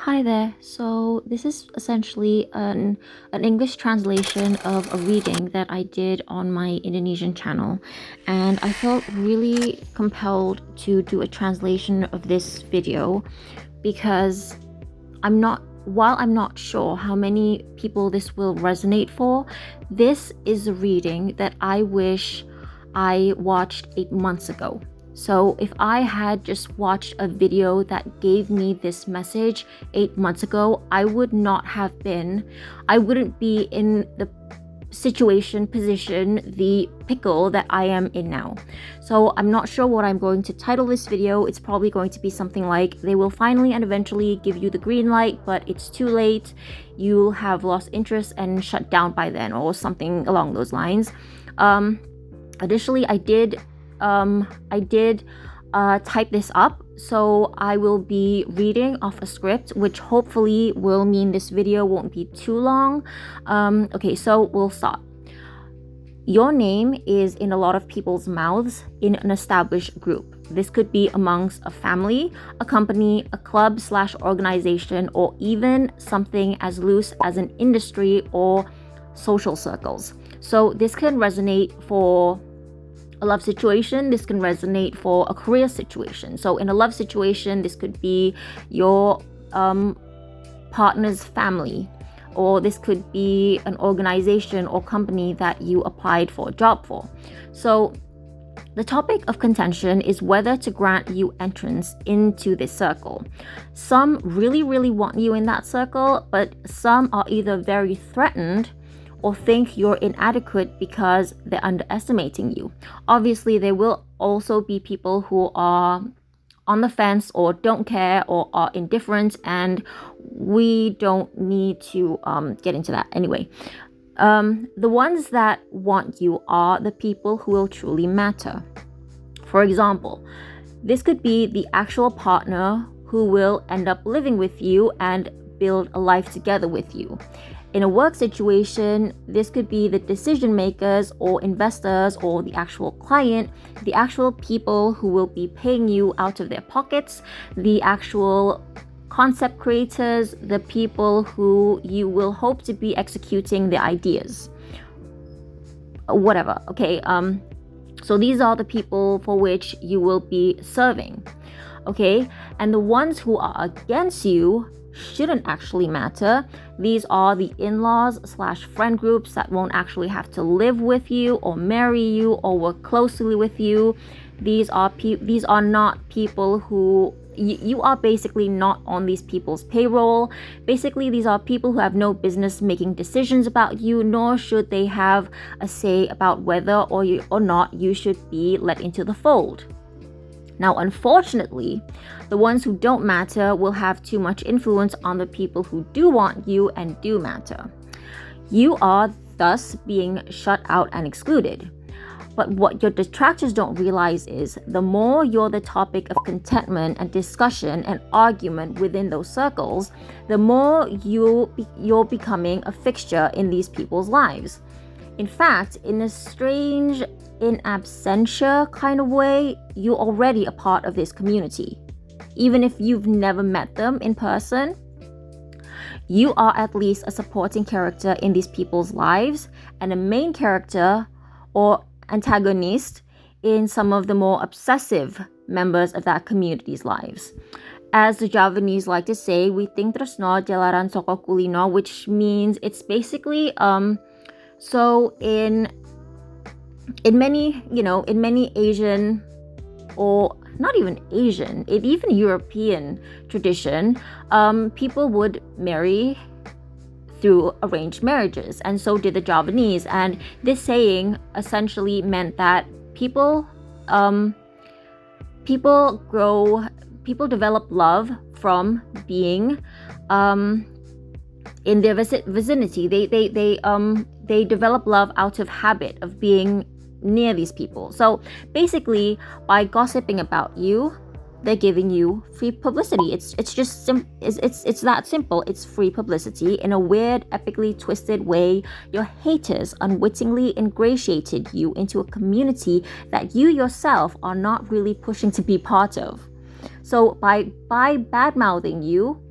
Hi there. So this is essentially an English translation of a reading that I did on my Indonesian channel, and I felt really compelled to do a translation of this video because while I'm not sure how many people this will resonate for, this is a reading that I wish I watched 8 months ago. So if I had just watched a video that gave me this message 8 months ago, I wouldn't be in the position, the pickle that I am in now. So I'm not sure what I'm going to title this video. It's probably going to be something like, they will finally and eventually give you the green light, but it's too late. You'll have lost interest and shut down by then, or something along those lines. Additionally, I did type this up, so I will be reading off a script, which hopefully will mean this video won't be too long. Okay, so we'll start. Your name is in a lot of people's mouths in an established group. This could be amongst a family, a company, a club/organization, or even something as loose as an industry or social circles. So this can resonate for a love situation, this can resonate for a career situation. So in a love situation, this could be your partner's family, or this could be an organization or company that you applied for a job for. So the topic of contention is whether to grant you entrance into this circle. Some really, really want you in that circle, but some are either very threatened or think you're inadequate because they're underestimating you. Obviously, there will also be people who are on the fence or don't care or are indifferent, and we don't need to get into that anyway. The ones that want you are the people who will truly matter. For example, this could be the actual partner who will end up living with you and build a life together with you. In a work situation, this could be the decision makers or investors or the actual client, the actual people who will be paying you out of their pockets, the actual concept creators, the people who you will hope to be executing the ideas. Whatever, okay? So these are the people for which you will be serving, okay? And the ones who are against you shouldn't actually matter. These are the in-laws/friend groups that won't actually have to live with you or marry you or work closely with you. These are not people who you are basically not on these people's payroll. Basically, these are people who have no business making decisions about you, nor should they have a say about whether or not you should be let into the fold. Now, unfortunately, the ones who don't matter will have too much influence on the people who do want you and do matter. You are thus being shut out and excluded. But what your detractors don't realize is the more you're the topic of contentment and discussion and argument within those circles, the more you're becoming a fixture in these people's lives. In fact, in a strange in absentia kind of way, you're already a part of this community. Even if you've never met them in person, you are at least a supporting character in these people's lives and a main character or antagonist in some of the more obsessive members of that community's lives. As the Javanese like to say, we think tresno jalaran saka kulino, which means it's basically so in many Asian, or not even Asian, even European tradition, people would marry through arranged marriages, and so did the Javanese. And this saying essentially meant that people develop love from being in their vicinity. They develop love out of habit of being near these people. So basically, by gossiping about you, they're giving you free publicity. It's that simple. It's free publicity. In a weird, epically twisted way, your haters unwittingly ingratiated you into a community that you yourself are not really pushing to be part of. So by bad-mouthing you,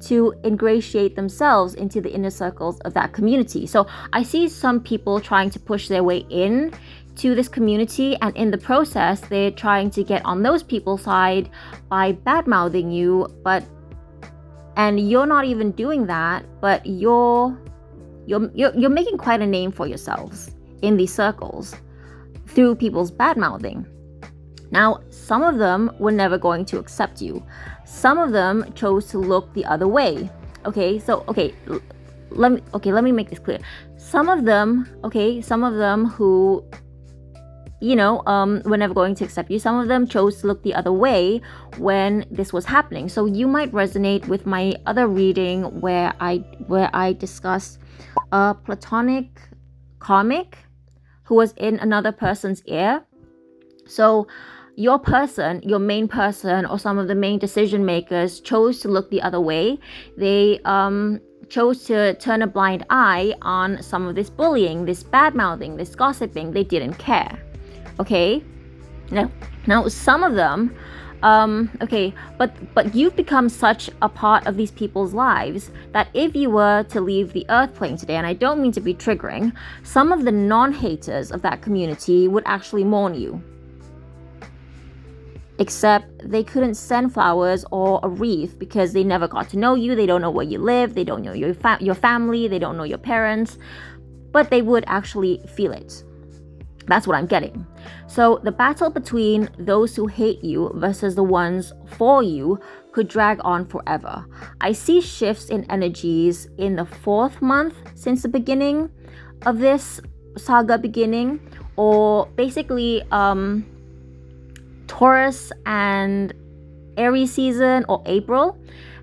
to ingratiate themselves into the inner circles of that community. So I see some people trying to push their way in to this community, and in the process they're trying to get on those people's side by bad-mouthing you, and you're not even doing that, but you're making quite a name for yourselves in these circles through people's bad-mouthing. Now, some of them were never going to accept you. Some of them chose to look the other way. Let me make this clear. Some of them who were never going to accept you. Some of them chose to look the other way when this was happening. So you might resonate with my other reading where I discuss a platonic karmic who was in another person's ear. So your person, your main person, or some of the main decision makers chose to look the other way. They chose to turn a blind eye on some of this bullying, this bad-mouthing, this gossiping. They didn't care. Okay? Now some of them, but you've become such a part of these people's lives that if you were to leave the earth plane today, and I don't mean to be triggering, some of the non-haters of that community would actually mourn you. Except they couldn't send flowers or a wreath because they never got to know you. They don't know where you live. They don't know your family. They don't know your parents. But they would actually feel it. That's what I'm getting. So the battle between those who hate you versus the ones for you could drag on forever. I see shifts in energies in the 4th month since the beginning of this saga beginning, or basically Taurus and Aries season, or April.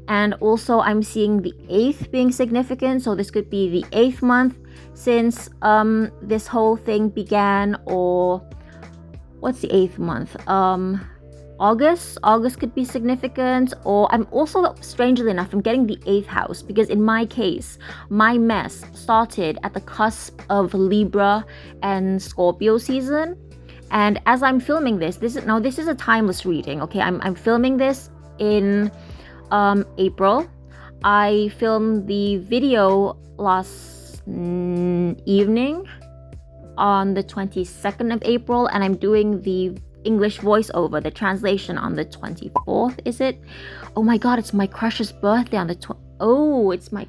And also I'm seeing the 8th being significant, so this could be the 8th month since this whole thing began, or what's the 8th month? August could be significant. Or I'm also, strangely enough, I'm getting the 8th house, because in my case, my mess started at the cusp of Libra and Scorpio season. And as I'm filming this is a timeless reading, okay? I'm filming this in April. I filmed the video last evening on the 22nd of April, and I'm doing the English voiceover, the translation, on the 24th, is it? Oh my god, it's my crush's birthday on the it's my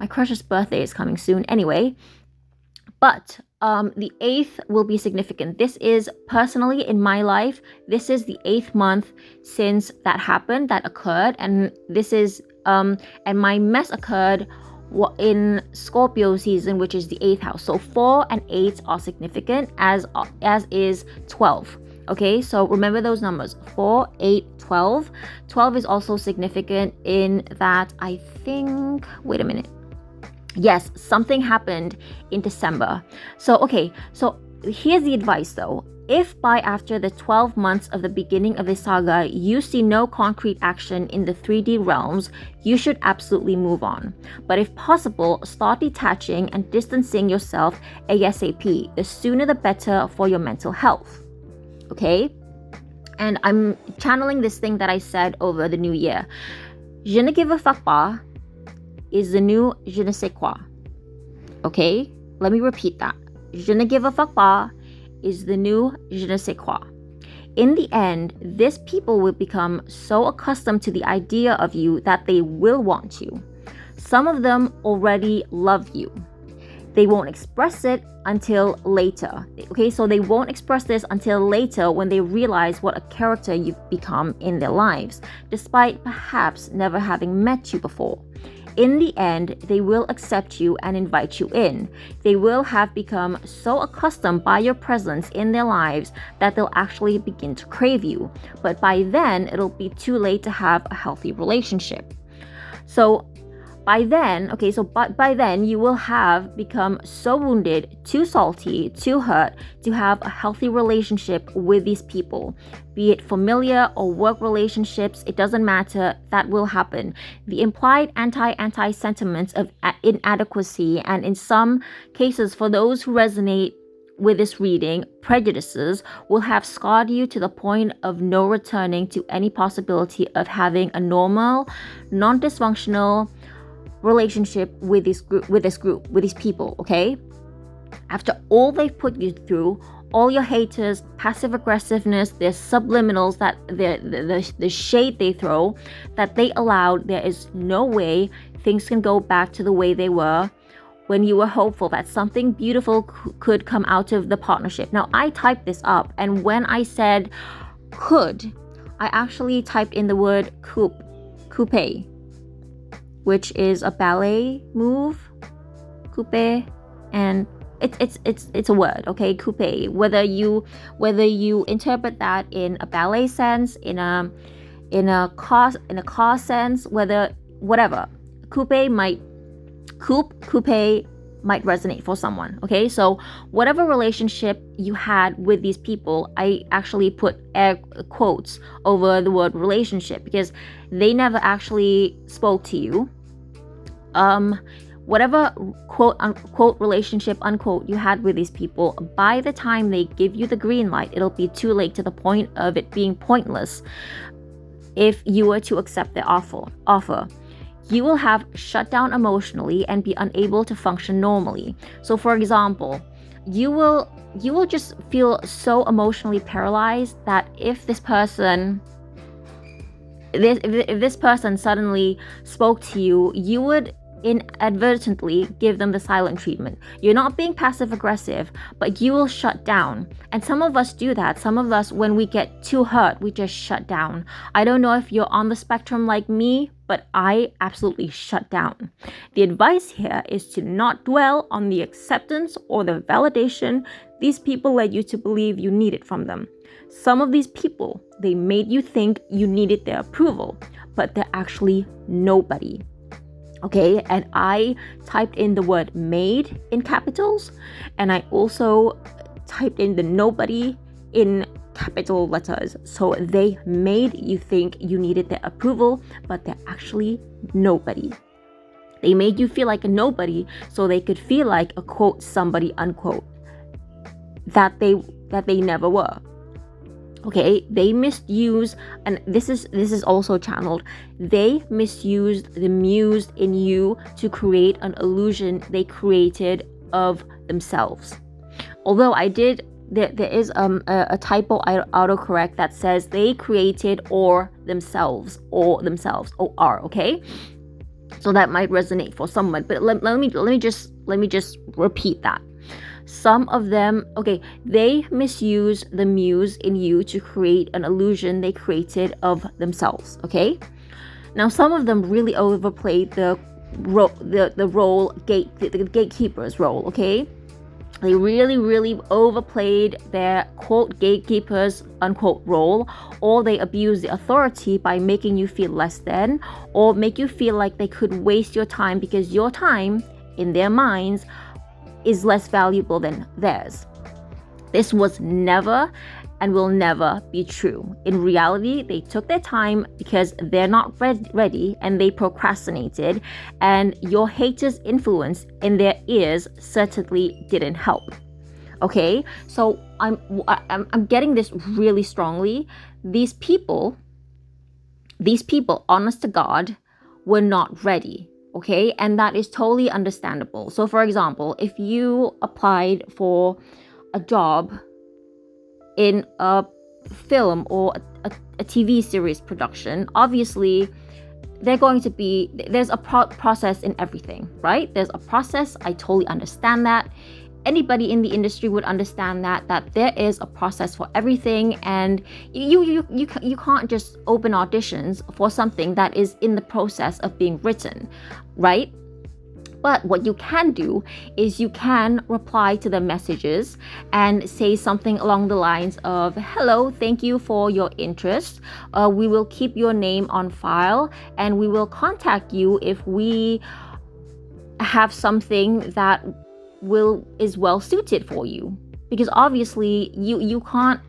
crush's birthday is coming soon. Anyway, but the 8th will be significant. This is, personally in my life, this is the 8th month since that happened, that occurred, and this is and my mess occurred in Scorpio season, which is the 8th house. So 4 and 8 are significant, as is 12. Okay, so remember those numbers: 4, 8, 12. 12 is also significant in that, I think, wait a minute. Yes, something happened in December. So here's the advice though. If by after the 12 months of the beginning of this saga, you see no concrete action in the 3D realms, you should absolutely move on. But if possible, start detaching and distancing yourself ASAP. The sooner the better for your mental health. Okay? And I'm channeling this thing that I said over the new year. Je ne give a fuck pas is the new je ne sais quoi. Okay? Let me repeat that. Je ne give a fuck pas is the new je ne sais quoi. In the end, these people will become so accustomed to the idea of you that they will want you. Some of them already love you. They won't express it until later. Okay, so they won't express this until later, when they realize what a character you've become in their lives, despite perhaps never having met you before. In the end, they will accept you and invite you in. They will have become so accustomed by your presence in their lives that they'll actually begin to crave you. But by then, it'll be too late to have a healthy relationship. So by then, you will have become so wounded, too salty, too hurt to have a healthy relationship with these people. Be it familiar or work relationships, it doesn't matter, that will happen. The implied anti sentiments of inadequacy, and in some cases, for those who resonate with this reading, prejudices will have scarred you to the point of no returning to any possibility of having a normal, non-dysfunctional relationship with this group, with these people, okay? After all they've put you through, all your haters, passive aggressiveness, their subliminals, that the shade they throw, that they allowed, there is no way things can go back to the way they were when you were hopeful that something beautiful could come out of the partnership. Now, I typed this up, and when I said could, I actually typed in the word coupe, which is a ballet move, coupe, and it's a word, okay? Coupe. Whether you interpret that in a ballet sense, in a car sense, whatever, coupe might resonate for someone, okay? So whatever relationship you had with these people, I actually put air quotes over the word relationship because they never actually spoke to you. Whatever quote unquote relationship unquote you had with these people, by the time they give you the green light, it'll be too late, to the point of it being pointless if you were to accept their offer. You will have shut down emotionally and be unable to function normally. So for example, you will just feel so emotionally paralyzed that if this person suddenly spoke to you, you would inadvertently give them the silent treatment. You're not being passive aggressive, but you will shut down. And some of us do that. Some of us, when we get too hurt, we just shut down. I don't know if you're on the spectrum like me, but I absolutely shut down. The advice here is to not dwell on the acceptance or the validation these people led you to believe you needed from them. Some of these people, they made you think you needed their approval, but they're actually nobody. Okay, and I typed in the word made in capitals, and I also typed in the nobody in capital letters. So they made you think you needed their approval, but they're actually nobody. They made you feel like a nobody so they could feel like a quote somebody unquote that they never were. Okay, they misused, and this is also channeled, they misused the muse in you to create an illusion they created of themselves. Although there is a typo autocorrect that says they created or themselves, okay? So that might resonate for someone, but let me just repeat that. Some of them, okay, they misuse the muse in you to create an illusion they created of themselves, okay? Now, some of them really overplayed the gatekeeper's role, okay? They really overplayed their quote gatekeepers unquote role, or they abused the authority by making you feel less than, or make you feel like they could waste your time because your time, in their minds, is less valuable than theirs. This was never and will never be true. In reality, they took their time because they're not ready and they procrastinated, and your haters' influence in their ears certainly didn't help. Okay, so I'm getting this really strongly. These people, honest to God, were not ready. Okay, and that is totally understandable. So for example, if you applied for a job in a film or a TV series production, obviously there's a process in everything, right? There's a process. I totally understand that. Anybody in the industry would understand that there is a process for everything, and you can't just open auditions for something that is in the process of being written, right? But what you can do is you can reply to the messages and say something along the lines of, hello, thank you for your interest. We will keep your name on file and we will contact you if we have something that is well suited for you. Because obviously you can't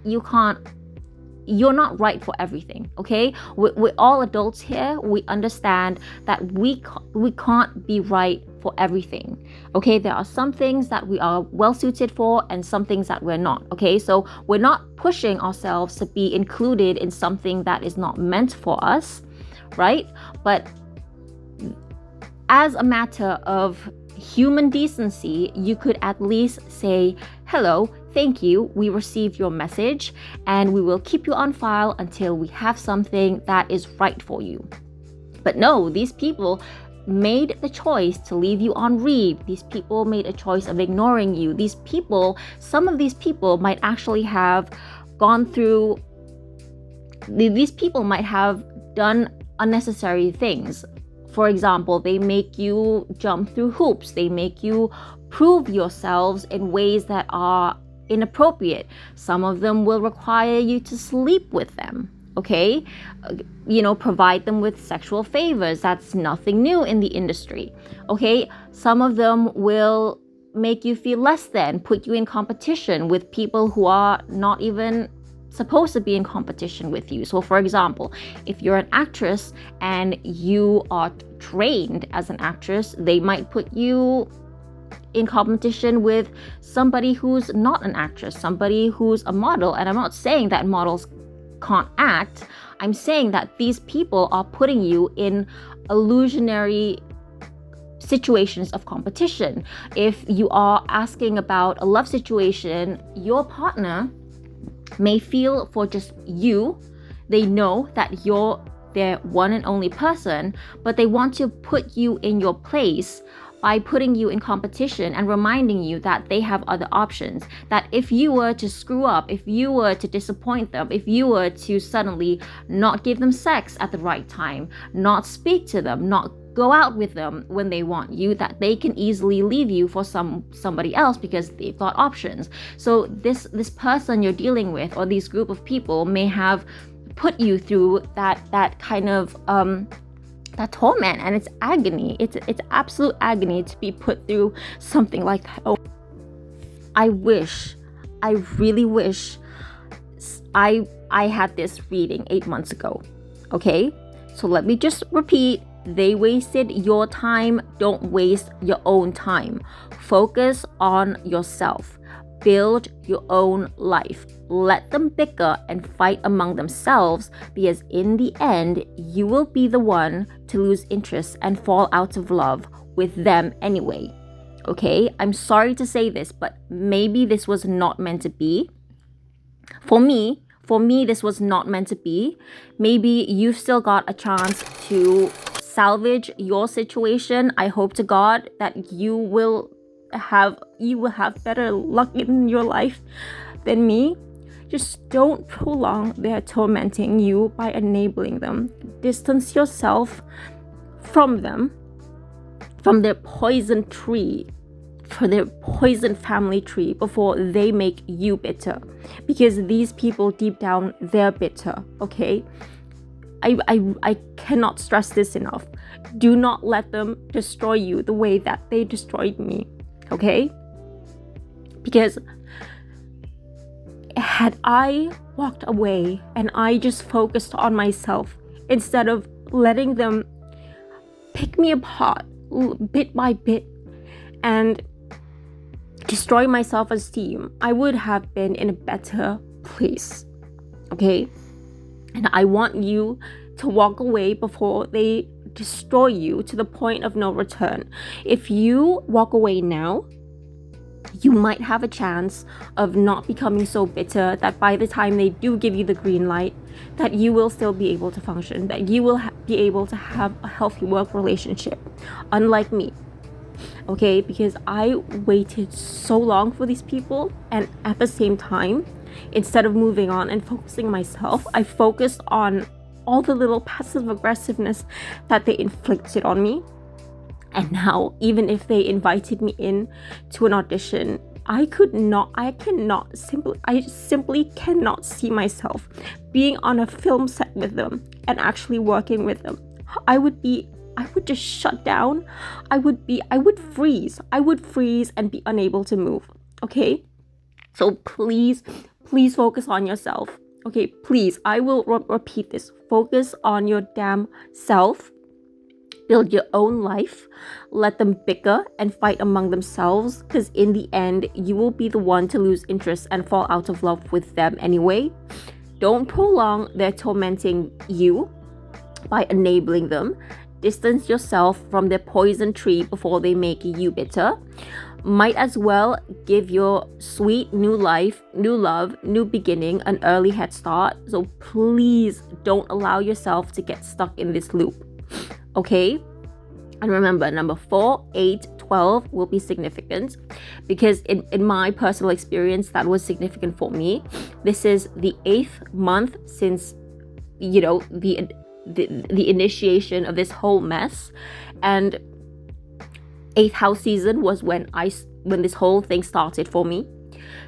you're not right for everything, okay? We're all adults here. We understand that we can't be right for everything, okay? There are some things that we are well suited for and some things that we're not, okay? So we're not pushing ourselves to be included in something that is not meant for us, right? But as a matter of human decency, you could at least say, hello, thank you, we received your message, and we will keep you on file until we have something that is right for you. But no, these people made the choice to leave you on read. These people made a choice of ignoring you. Some of these people might actually have gone through, these people might have done unnecessary things. For example, they make you jump through hoops. They make you prove yourselves in ways that are inappropriate. Some of them will require you to sleep with them, okay? Provide them with sexual favors. That's nothing new in the industry, okay? Some of them will make you feel less than, put you in competition with people who are not even supposed to be in competition with you. So for example, if you're an actress and you are trained as an actress, they might put you in competition with somebody who's not an actress, somebody who's a model. And I'm not saying that models can't act. I'm saying that these people are putting you in illusionary situations of competition. If you are asking about a love situation, your partner may feel for just you, they know that you're their one and only person, but they want to put you in your place by putting you in competition and reminding you that they have other options. That if you were to screw up, if you were to disappoint them, if you were to suddenly not give them sex at the right time, not speak to them, not go out with them when they want you, that they can easily leave you for somebody else because they've got options. So this person you're dealing with, or this group of people, may have put you through that kind of that torment, and it's agony. It's absolute agony to be put through something like that. Oh, I really wish I had this reading 8 months ago. Okay, so let me just repeat. They wasted your time. Don't waste your own time. Focus on yourself. Build your own life. Let them bicker and fight among themselves, because in the end, you will be the one to lose interest and fall out of love with them anyway. Okay? I'm sorry to say this, but maybe this was not meant to be. For me, this was not meant to be. Maybe you've still got a chance to salvage your situation. I hope to God that you will have better luck in your life than me. Just don't prolong their tormenting you by enabling them. Distance yourself from them, from their poison tree, for their poison family tree, before they make you bitter. Because these people deep down, they're bitter, okay? I cannot stress this enough. Do not let them destroy you the way that they destroyed me, okay? Because had I walked away and I just focused on myself instead of letting them pick me apart bit by bit and destroy my self-esteem, I would have been in a better place, okay? And I want you to walk away before they destroy you to the point of no return. If you walk away now, you might have a chance of not becoming so bitter that by the time they do give you the green light, that you will still be able to function, that you will be able to have a healthy work relationship, unlike me. Okay, because I waited so long for these people, and at the same time, instead of moving on and focusing myself, I focused on all the little passive aggressiveness that they inflicted on me. And now, even if they invited me in to an audition, I simply cannot see myself being on a film set with them and actually working with them. I would just shut down. I would freeze and be unable to move. Okay? So please focus on yourself. Okay, please, I will repeat this. Focus on your damn self. Build your own life. Let them bicker and fight among themselves, because in the end, you will be the one to lose interest and fall out of love with them anyway. Don't prolong their tormenting you by enabling them. Distance yourself from their poison tree before they make you bitter. Might as well give your sweet new life, new love, new beginning an early head start. So please don't allow yourself to get stuck in this loop. Okay? And remember, number 4, 8, 12 will be significant, because in my personal experience, that was significant for me. This is the 8th month since, you know, the initiation of this whole mess, and 8th house season was when this whole thing started for me.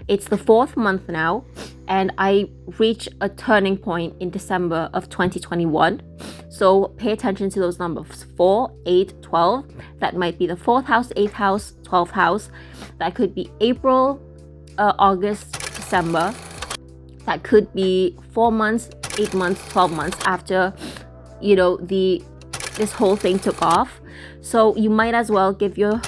It's the 4th month now, and I reached a turning point in December of 2021. So pay attention to those numbers: 4, 8, 12. That might be the 4th house, 8th house, 12th house. That could be April, August, December. That could be 4 months, 8 months, 12 months after, you know, this whole thing took off. So you might as well give your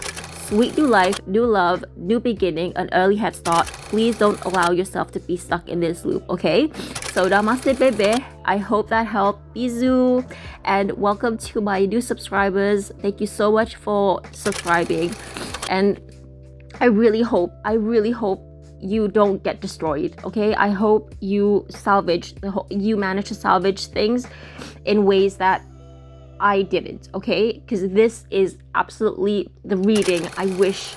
sweet new life, new love, new beginning an early head start. Please don't allow yourself to be stuck in this loop, okay? So namaste, bebe. I hope that helped. Bisous, and welcome to my new subscribers. Thank you so much for subscribing, and I really hope you don't get destroyed, okay? I hope you manage to salvage things in ways that I didn't, okay? Because this is absolutely the reading I wish.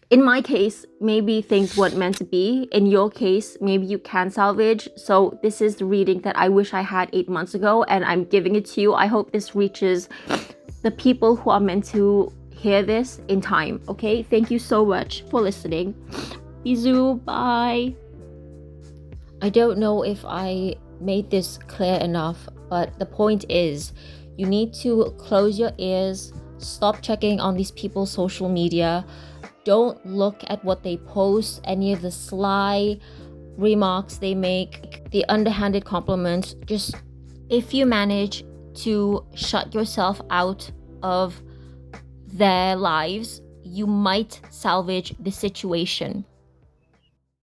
In my case, maybe things weren't meant to be. In your case, maybe you can salvage. So this is the reading that I wish I had 8 months ago, and I'm giving it to you. I hope this reaches the people who are meant to hear this in time, okay? Thank you so much for listening. Bisous, bye. I don't know if I made this clear enough, but the point is, you need to close your ears, stop checking on these people's social media, don't look at what they post, any of the sly remarks they make, the underhanded compliments. Just, if you manage to shut yourself out of their lives, you might salvage the situation.